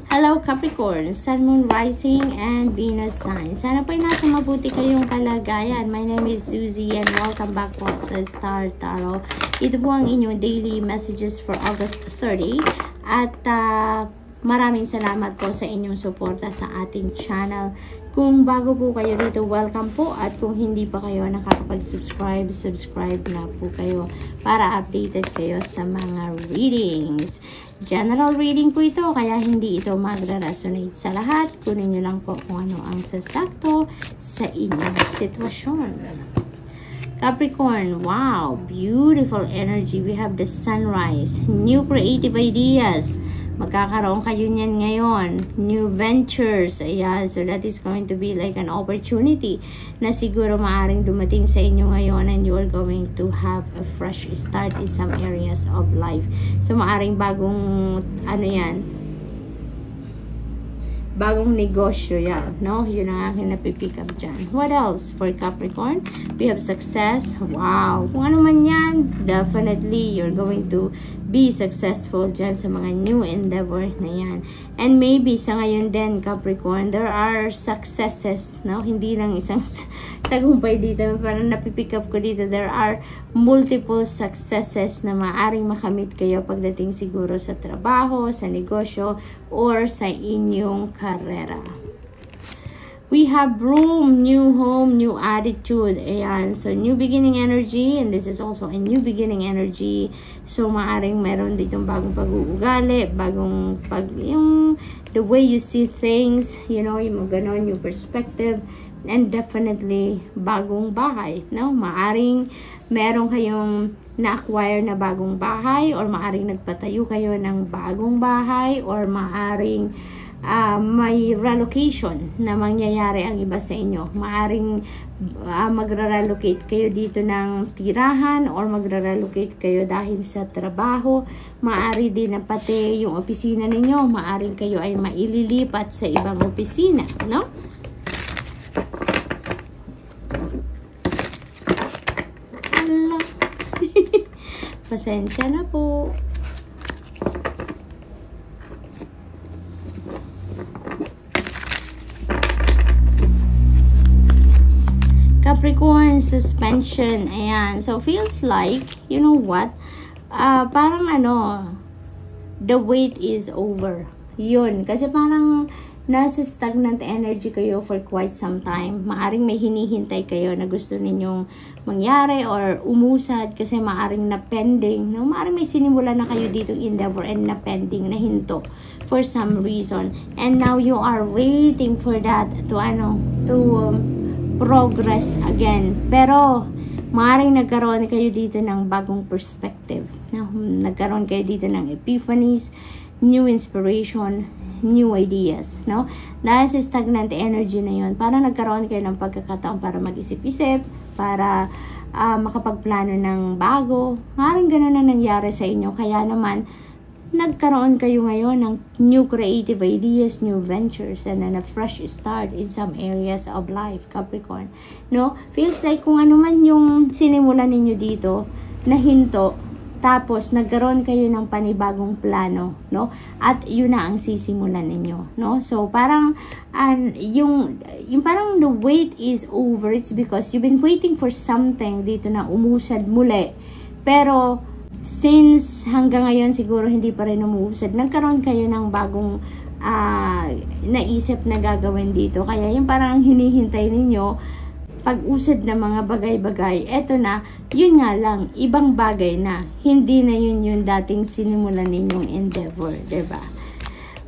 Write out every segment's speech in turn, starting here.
Hello Capricorn, Sun, Moon, Rising, and Venus sign. Sana po ay nasa mabuti kayong kalagayan. My name is Suzy and welcome back po sa Star Tarot. Ito po ang inyong daily messages for August 30. At maraming salamat po sa inyong suporta sa ating channel. Kung bago po kayo dito, welcome po. At kung hindi pa kayo nakakapag-subscribe, subscribe na po kayo para updated kayo sa mga readings. General reading po ito, kaya hindi ito magra-resonate sa lahat. Kunin nyo lang po kung ano ang sasakto sa inyong sitwasyon. Capricorn, wow, beautiful energy. We have the sunrise, new creative ideas. Magkakaroon kayo niyan ngayon. New ventures. Ayan. So, that is going to be like an opportunity na siguro maaring dumating sa inyo ngayon and you are going to have a fresh start in some areas of life. So, maaring bagong, ano yan, bagong negosyo yan, no? Yun ang aking napipick up dyan. What else for Capricorn? We have success. Wow! Kung ano man yan, definitely you're going to be successful dyan sa mga new endeavor na yan. And maybe sa ngayon din, Capricorn, there are successes, no? Hindi lang isang tagumpay dito. Parang napipick up ko dito, there are multiple successes na maaring makamit kayo pagdating siguro sa trabaho, sa negosyo, or sa inyong karera. We have room, new home, new attitude. Ayan. So, new beginning energy. And this is also a new beginning energy. So, maaring meron ditong bagong pag-uugali, bagong yung the way you see things, you know, yung ganon, yung perspective. And definitely, bagong bahay. No? Maaring meron kayong na-acquire na bagong bahay or maaring nagpatayo kayo ng bagong bahay or maaring may relocation na mangyayari ang iba sa inyo. Maaring magre-relocate kayo dito ng tirahan or magre-relocate kayo dahil sa trabaho. Maari din na pati yung opisina ninyo, maaring kayo ay maililipat sa ibang opisina, no? Hala. Pasensya na po. Capricorn, suspension. Ayan. So, feels like, you know what? Parang ano, the wait is over. Yun. Kasi parang nasa stagnant energy kayo for quite some time. Maaring may hinihintay kayo na gusto ninyong mangyari or umusad kasi maaring na pending. No? Maaring may sinimula na kayo ditong endeavor and na pending, na hinto for some reason. And now you are waiting for that to progress again. Pero maaaring nagkaroon kayo dito ng bagong perspective. Nagkaroon kayo dito ng epiphanies, new inspiration, new ideas, no? Dahil sa stagnant energy na yun, parang nagkaroon kayo ng pagkakataon para mag-isip-isip, para makapagplano ng bago. Maaaring ganun na nangyari sa inyo. Kaya naman, nagkaroon kayo ngayon ng new creative ideas, new ventures, and then a fresh start in some areas of life, Capricorn. No? Feels like kung ano man yung sinimulan ninyo dito, na hinto, tapos nagkaroon kayo ng panibagong plano, no? At yun na ang sisimulan ninyo, no? So, parang, yung parang the wait is over. It's because you've been waiting for something dito na umusad muli. Pero, since hanggang ngayon siguro hindi pa rin umuusad, nagkaroon kayo ng bagong naisip na gagawin dito. Kaya yung parang hinihintay ninyo, pag-usad ng mga bagay-bagay, eto na, yun nga lang, ibang bagay na. Hindi na yun yung dating sinimulan ninyong endeavor, diba?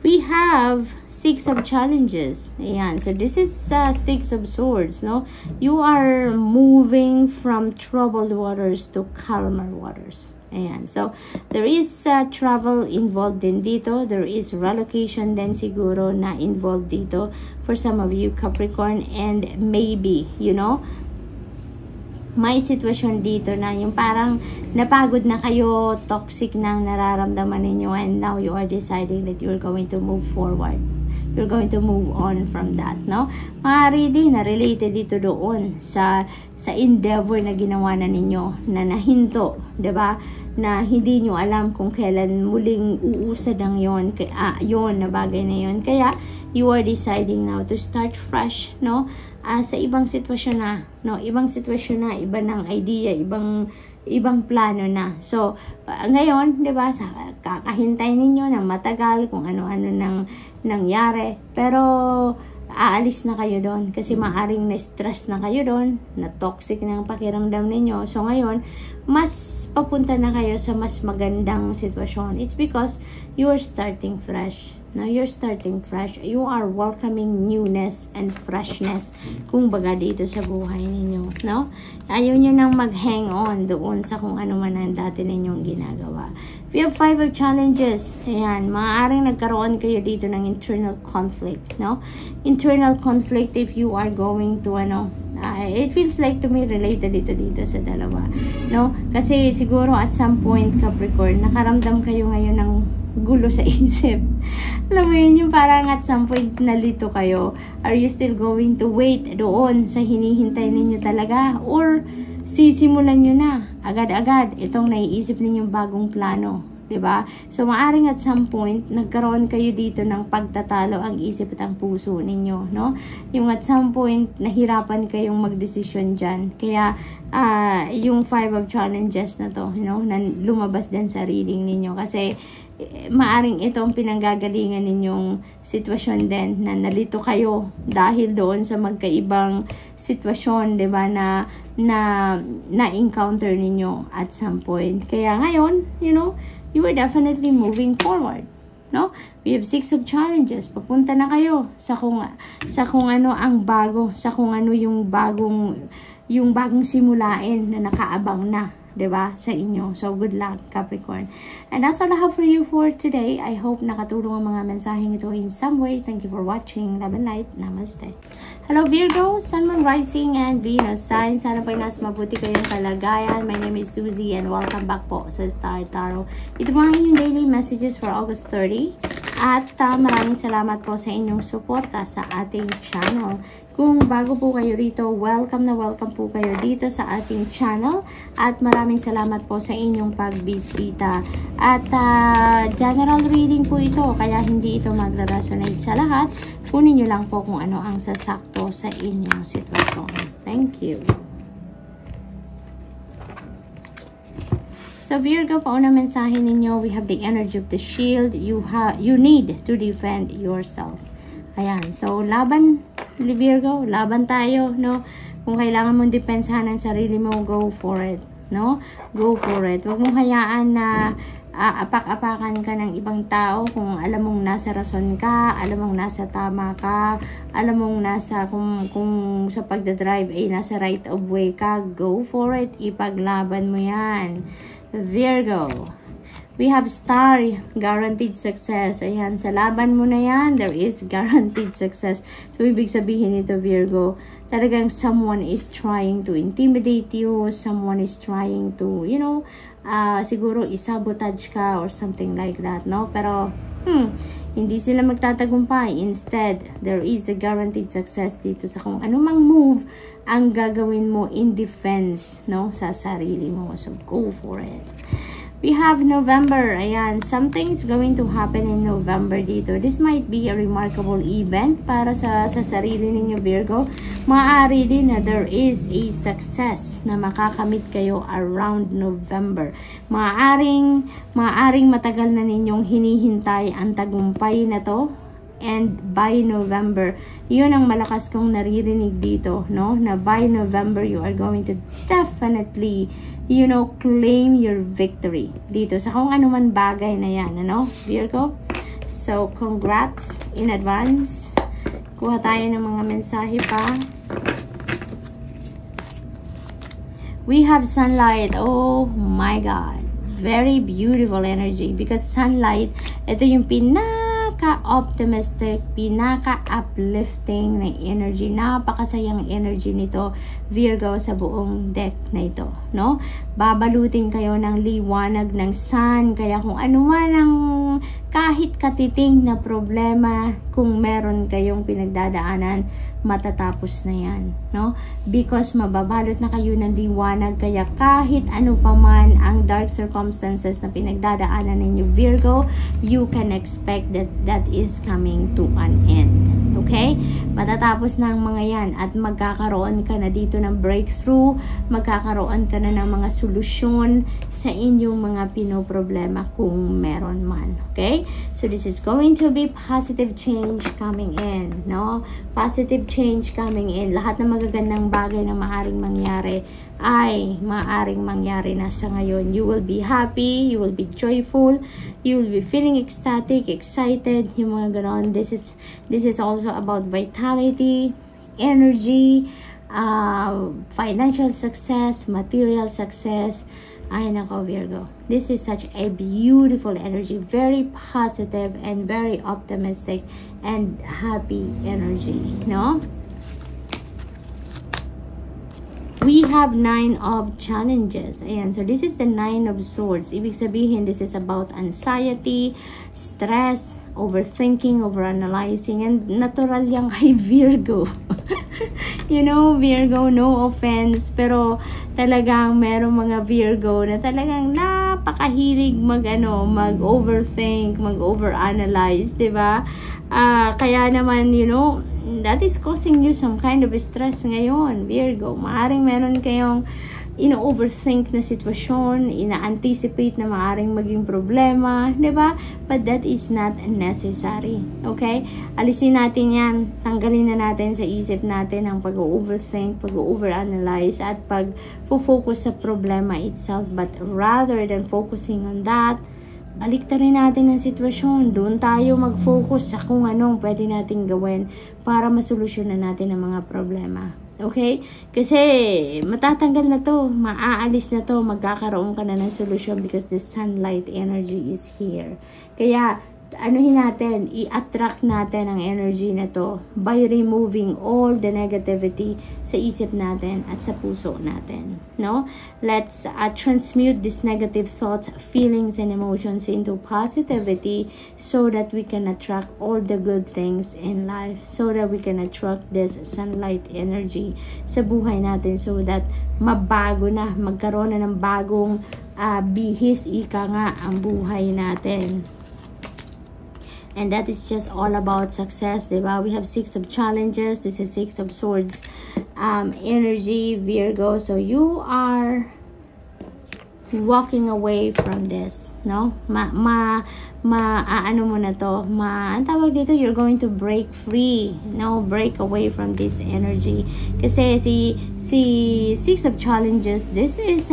We have 6 of challenges. Ayan. So, this is 6 of swords, no? You are moving from troubled waters to calmer waters. Ayan. So, there is travel involved din dito. There is relocation din siguro na involved dito for some of you, Capricorn. And maybe, you know, may sitwasyon dito na yung parang napagod na kayo, toxic na nararamdaman ninyo, and now you are deciding that you're going to move forward. You're going to move on from that, no? Maaari din na related dito doon sa endeavor na ginawa na ninyo, na nahinto, 'di ba? Na hindi nyo alam kung kailan muling uusad ang yon, yon na bagay na yon. Kaya you are deciding now to start fresh, no? Sa ibang sitwasyon na, no? Ibang sitwasyon na, iba ng idea, ibang plano na. So, ngayon, 'di ba, kakahintay ninyo ng matagal kung ano-ano nang nangyari. Pero aalis na kayo doon kasi maaring na-stress na kayo doon, na toxic na ang pakiramdam ninyo. So ngayon, mas papunta na kayo sa mas magandang sitwasyon. It's because you are starting fresh. Now you're starting fresh. You are welcoming newness and freshness, kung baga dito sa buhay ninyo, no? Ayaw nyo nang mag-hang on doon sa kung ano man ang dati ninyong ginagawa. We have 5 of challenges. Ayan, maaaring nagkaroon kayo dito ng internal conflict, no? Internal conflict if you are going to, it feels like to me related dito sa dalawa, no? Kasi siguro at some point, Capricorn, nakaramdam kayo ngayon ng gulo sa isip. Alam mo yun, yung parang at some point nalito kayo. Are you still going to wait doon sa hinihintay ninyo talaga? Or sisimulan nyo na agad-agad itong naiisip ninyong bagong plano, 'di ba? So maaring at some point nagkaroon kayo dito ng pagtatalo ang isip at ang puso ninyo, no? Yung at some point nahirapan kayong magdesisyon diyan. Kaya yung 5 of challenges na to, na lumabas din sa reading ninyo kasi maaring itong pinanggagalingan ninyong sitwasyon din, na nalito kayo dahil doon sa magkaibang sitwasyon, 'di ba, na encounter ninyo at some point. Kaya ngayon, you are definitely moving forward, no? We have 6 of challenges. Papunta na kayo sa kung ano ang bago, sa kung ano yung bagong simulain na nakaabang na, 'di ba, sa inyo. So good luck, Capricorn. And that's all I have for you for today. I hope nakatulong ang mga mensaheng ito in some way. Thank you for watching. Love and light. Namaste. Hello Virgo, Sun, Moon, Rising, and Venus sign. Sana po nasa mabuti kayong kalagayan. My name is Susie and welcome back po sa Star Tarot. Ito po ang inyong daily messages for August 30. At maraming salamat po sa inyong suporta sa ating channel. Kung bago po kayo rito, welcome na welcome po kayo dito sa ating channel. At maraming salamat po sa inyong pagbisita. At general reading po ito, kaya hindi ito magre-resonate sa lahat. Kunin nyo lang po kung ano ang sasakto sa inyong sitwasyon. Thank you. So Virgo, pauna mensahe ninyo, we have the energy of the shield. You need to defend yourself. Ayan, so laban, Virgo, laban tayo, no? Kung kailangan mong depensahan ang sarili mo, go for it, no? Go for it. Huwag mong hayaan na apak-apakan ka ng ibang tao kung alam mong nasa rason ka, alam mong nasa tama ka, alam mong nasa kung sa pagdadrive ay nasa right of way ka, go for it. Ipaglaban mo yan. Virgo, we have star, guaranteed success. Ayan, sa laban mo na yan, there is guaranteed success. So, ibig sabihin nito, Virgo, talagang someone is trying to intimidate you, someone is trying to, siguro isabotage ka or something like that, no? Pero, hindi sila magtatagumpay. Instead, there is a guaranteed success dito sa kung anumang move ang gagawin mo in defense, no? Sa sarili mo. So, go for it. We have November. Ayan, something's going to happen in November dito. This might be a remarkable event para sa sarili ninyo, Virgo. Maaari din na there is a success na makakamit kayo around November. Maaring matagal na ninyong hinihintay ang tagumpay na to. And by November, yun ang malakas kong naririnig dito, no? Na by November, you are going to definitely, claim your victory dito sa kung anuman bagay na yan, ano, Virgo? So, congrats in advance. Kuha tayo ng mga mensahe pa. We have sunlight. Oh my God. Very beautiful energy because sunlight, ito yung pinaka-optimistic, pinaka-uplifting na energy. Napakasayang energy nito, Virgo, sa buong deck na ito, no? Babalutin kayo ng liwanag ng sun, kaya kung ano man ang kahit katiting na problema, kung meron kayong pinagdadaanan, matatapos na yan, no? Because mababalot na kayo ng liwanag, kaya kahit ano pa man ang dark circumstances na pinagdadaanan ninyo, Virgo, you can expect that that is coming to an end. Okay? Matatapos na ang mga yan at magkakaroon ka na dito ng breakthrough, magkakaroon ka na ng mga solusyon sa inyong mga pinoproblema kung meron man. Okay? So this is going to be positive change coming in, no? Positive change coming in. Lahat ng magagandang bagay na maaring mangyari ay maaring mangyari na sa ngayon. You will be happy, you will be joyful, you will be feeling ecstatic, excited, yung mga ganon. This is also about vitality, energy, financial success, material success. Ay nako, Virgo, this is such a beautiful energy, very positive and very optimistic and happy energy, no? We have 9 of challenges. Ayan, so this is the 9 of swords. Ibig sabihin, this is about anxiety, stress, overthinking, overanalyzing, and natural yan kay Virgo. You know, Virgo, no offense, pero talagang merong mga Virgo na talagang napakahilig mag-overthink, mag-overanalyze, diba? Kaya naman, you know, that is causing you some kind of stress ngayon, Virgo. Maaring meron kayong ino-overthink na sitwasyon, ina-anticipate na maaring maging problema, diba? But that is not necessary, okay? Alisin natin yan, tanggalin na natin sa isip natin ang pag-overthink, pag-overanalyze, at pag-focus sa problema itself. But rather than focusing on that, baliktarin natin ang sitwasyon. Doon tayo mag-focus sa kung anong pwede nating gawin para masolusyonan natin ang mga problema. Okay? Kasi matatanggal na to, maaalis na to, magkakaroon ka na ng solusyon because the sunlight energy is here. Kaya anuhin natin, i-attract natin ang energy na to by removing all the negativity sa isip natin at sa puso natin, no? Let's transmute these negative thoughts, feelings, and emotions into positivity so that we can attract all the good things in life, so that we can attract this sunlight energy sa buhay natin, so that mabago na, magkaroon na ng bagong bihis, ika nga, ang buhay natin. And that is just all about success, diba? We have 6 of challenges. This is 6 of swords energy, Virgo. So you are walking away from this, no? Ano mo na to? Ang tawag dito, you're going to break free, no? Break away from this energy. Kasi si 6 of challenges, this is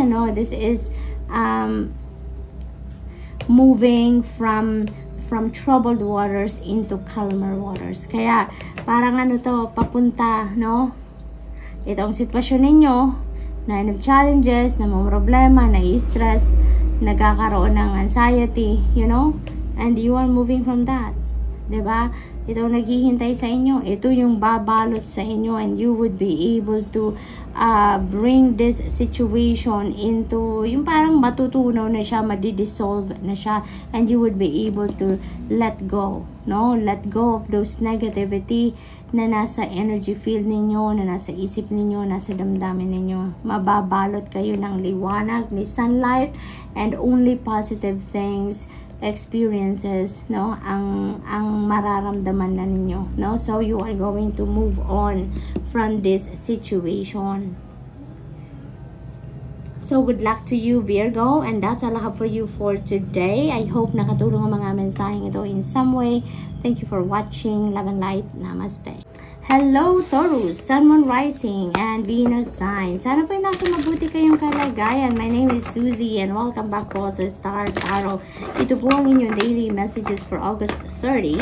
moving from troubled waters into calmer waters. Kaya, parang ano to, papunta, no? Itong sitwasyon ninyo, 9 of challenges, na mga problema, na stress, nagkakaroon ng anxiety, you know? And you are moving from that. Diba? Ito naghihintay sa inyo. Ito yung babalot sa inyo, and you would be able to bring this situation into, yung parang matutunaw na siya, madi-dissolve na siya, and you would be able to let go, no? Let go of those negativity na nasa energy field ninyo, na nasa isip ninyo, nasa damdamin ninyo. Mababalot kayo ng liwanag, ni sunlight, and only positive things, experiences, no, ang mararamdaman na ninyo, no? So you are going to move on from this situation. So good luck to you, Virgo, and that's all I have for you for today. I hope nakatulong ang mga mensaheng ito in some way. Thank you for watching. Love and light. Namaste. Hello, Taurus, Sun, Moon, Rising, and Venus sign. Sana po nasa mabuti kayong kalagayan. My name is Susie, and welcome back po sa Star Tarot. Ito po ang inyong daily messages for August 30.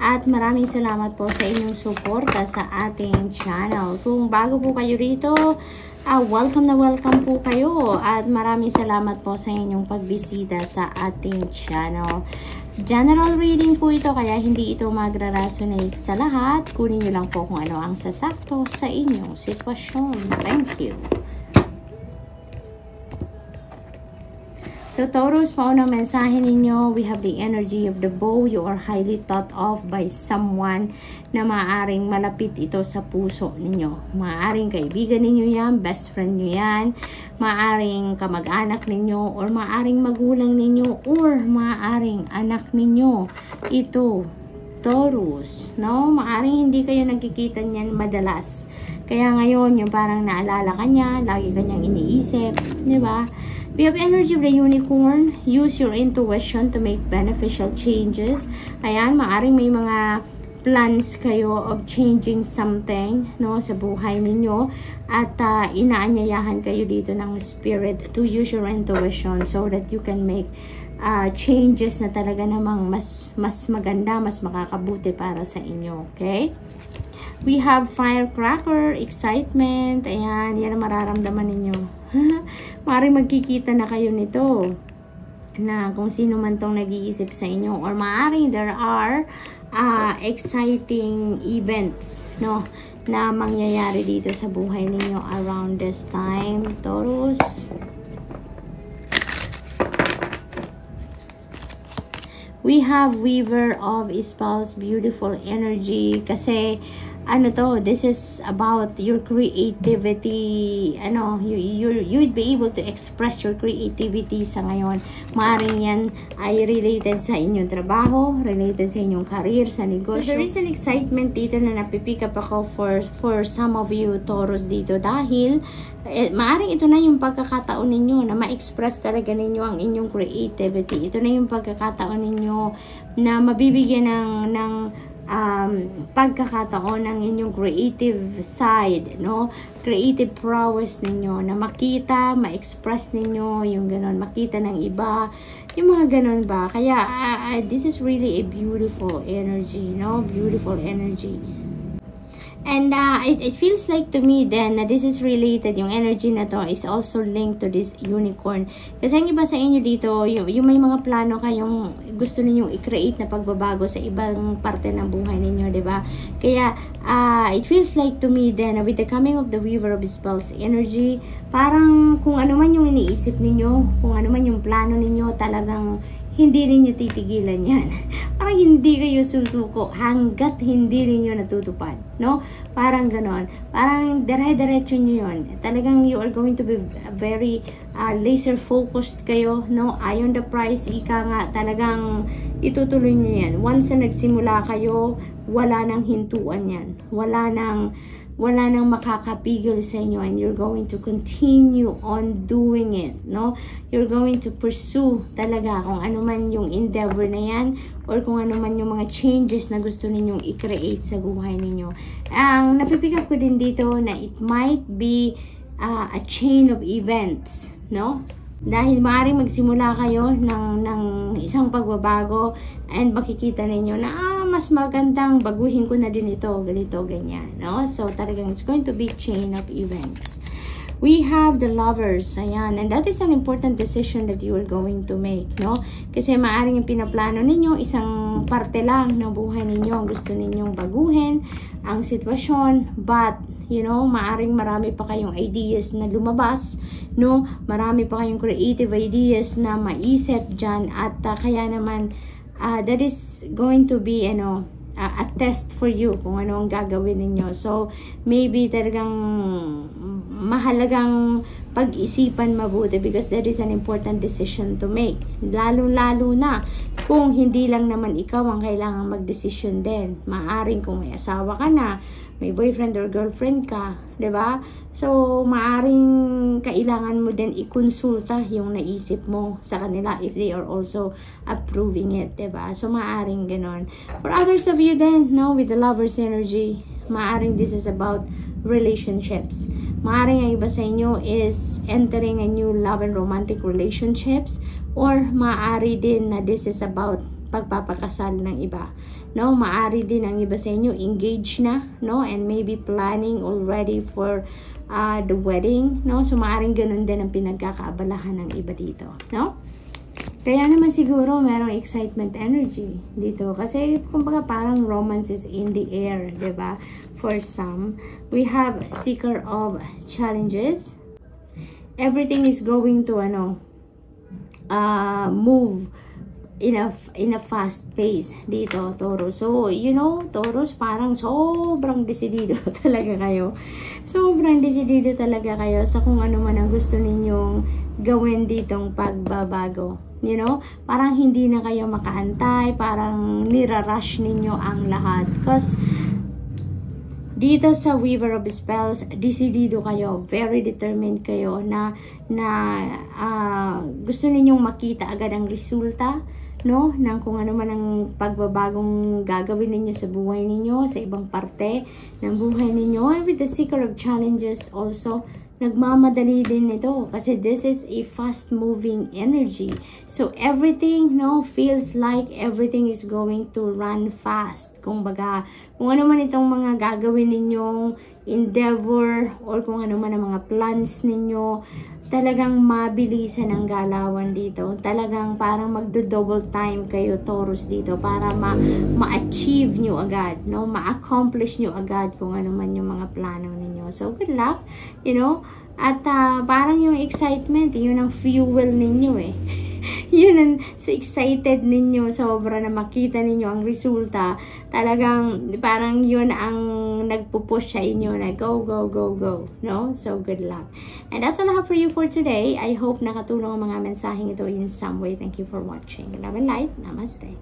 At maraming salamat po sa inyong suporta sa ating channel. Kung bago po kayo rito, welcome na welcome po kayo. At maraming salamat po sa inyong pagbisita sa ating channel. General reading po ito, kaya hindi ito magra-resonate sa lahat. Kunin nyo lang po kung ano ang sasakto sa inyong sitwasyon. Thank you. So, Taurus, paunang mensahe ninyo, we have the energy of the bow. You are highly thought of by someone na maaaring malapit ito sa puso ninyo. Maaaring kaibigan ninyo yan, best friend nyo yan, maaaring kamag-anak ninyo, or maaaring magulang ninyo, or maaaring anak ninyo. Ito, Taurus, no? Maaaring hindi kayo nagkikita niyan madalas. Kaya ngayon, yung parang naalala ka niya, lagi kanyang iniisip, di ba? We have energy of the unicorn. Use your intuition to make beneficial changes. Ayan, maaring may mga plans kayo of changing something, no, sa buhay ninyo. At inaanyayahan kayo dito ng spirit to use your intuition so that you can make changes na talaga namang mas maganda, mas makakabuti para sa inyo. Okay? We have firecracker, excitement. Ayan, yan ang mararamdaman ninyo. Maaaring magkikita na kayo nito na kung sino man tong nag-iisip sa inyo, or maaaring there are exciting events, no, na mangyayari dito sa buhay ninyo around this time, Taurus. We have Weaver of Spells, beautiful energy, kasi ano to, this is about your creativity. Ano, you'd be able to express your creativity sa ngayon. Maaring yan ay related sa inyong trabaho, related sa inyong career, sa negosyo. So there is an excitement dito na napipick up ako for some of you Taurus dito, dahil maaring ito na yung pagkakataon ninyo na ma-express talaga ninyo ang inyong creativity. Ito na yung pagkakataon ninyo na mabibigyan ng pagkakataon ng inyong creative side, no? Creative prowess ninyo na makita, ma-express ninyo yung ganon, makita ng iba, yung mga ganon ba. Kaya this is really a beautiful energy, no? Beautiful energy. And it feels like to me then na this is related, yung energy na to is also linked to this unicorn. Kasi ang iba sa inyo dito, yung may mga plano kayong gusto ninyong i-create na pagbabago sa ibang parte ng buhay ninyo, diba? Kaya it feels like to me then with the coming of the Weaver of Spells energy, parang kung ano man yung iniisip ninyo, kung ano man yung plano ninyo, talagang hindi ninyo titigilan yan. Parang hindi kayo susuko hanggat hindi ninyo natutupad, no? Parang ganon. Parang dire-diretso nyo yun. Talagang you are going to be very laser focused kayo, no? Ayon the price, ika nga, talagang itutuloy nyo yan. Once na nagsimula kayo, wala nang hintuan yan. Wala nang makakapigil sa inyo, and you're going to continue on doing it, no? You're going to pursue talaga kung ano man yung endeavor na yan, or kung ano man yung mga changes na gusto ninyong i-create sa buhay ninyo. Ang napipick up ko din dito na it might be a chain of events, no? Dahil maaaring magsimula kayo ng isang pagbabago, and makikita ninyo na mas magandang baguhin ko na din ito, ganito, ganyan, no? So talagang it's going to be chain of events. We have the Lovers, ayan, and that is an important decision that you are going to make, no? Kasi maaaring yung pinaplano ninyo, isang parte lang ng buhay ninyo ang gusto ninyong baguhin ang sitwasyon, but you know, maaring marami pa kayong ideas na lumabas, no? Marami pa kayong creative ideas na maisip dyan, at kaya naman that is going to be, ano, a test for you kung ano ang gagawin ninyo. So maybe talagang mahalagang pag-isipan mabuti, because that is an important decision to make, lalo na kung hindi lang naman ikaw ang kailangan mag-decision din. Maaring kung may asawa ka na, may boyfriend or girlfriend ka, 'di ba? So maaring kailangan mo din ikonsulta yung naisip mo sa kanila if they are also approving it, 'di ba? So maaring ganon. For others of you then, no, with the Lovers energy, maaring this is about relationships. Maaring ang iba sa inyo is entering a new love and romantic relationships, or maaari din na this is about pagpapakasal ng iba, no? Maari din ang iba sa inyo engaged na, no, and maybe planning already for the wedding, no? So maaring ganun din ang pinagkakaabalahan ng iba dito, no? Kaya naman siguro merong excitement energy dito. Kasi kumbaga parang romance is in the air, diba? For some, we have seeker of challenges. Everything is going to move in a fast pace dito, Taurus. So, you know, Taurus, parang sobrang desidido talaga kayo. Sobrang desidido talaga kayo sa kung ano man ang gusto ninyong gawin ditong pagbabago. You know, parang hindi na kayo makaantay, parang nirarush ninyo ang lahat. Because dito sa Weaver of Spells, decidido kayo, very determined kayo na gusto ninyong makita agad ang resulta, no, ng kung ano man ang pagbabagong gagawin ninyo sa buhay ninyo, sa ibang parte ng buhay ninyo. And with the seeker of challenges also, nagmamadali din ito kasi this is a fast moving energy. So everything, no, feels like everything is going to run fast. Kung baga, kung ano man itong mga gagawin ninyong endeavor or kung ano man ang mga plans ninyo, talagang mabilisan ang galawan dito. Talagang parang magdo-double time kayo, Taurus, dito para ma-achieve nyo agad, no? Ma-accomplish nyo agad kung ano man yung mga plano ninyo. So, good luck, you know? At parang yung excitement, yun ang fuel ninyo eh. Yun ang so excited ninyo, sobra na makita ninyo ang resulta. Talagang parang yun ang nagpupush sa inyo na go, go, go, go. No? So, good luck. And that's all I have for you for today. I hope nakatulong ang mga mensaheng ito in some way. Thank you for watching. Love and light. Namaste.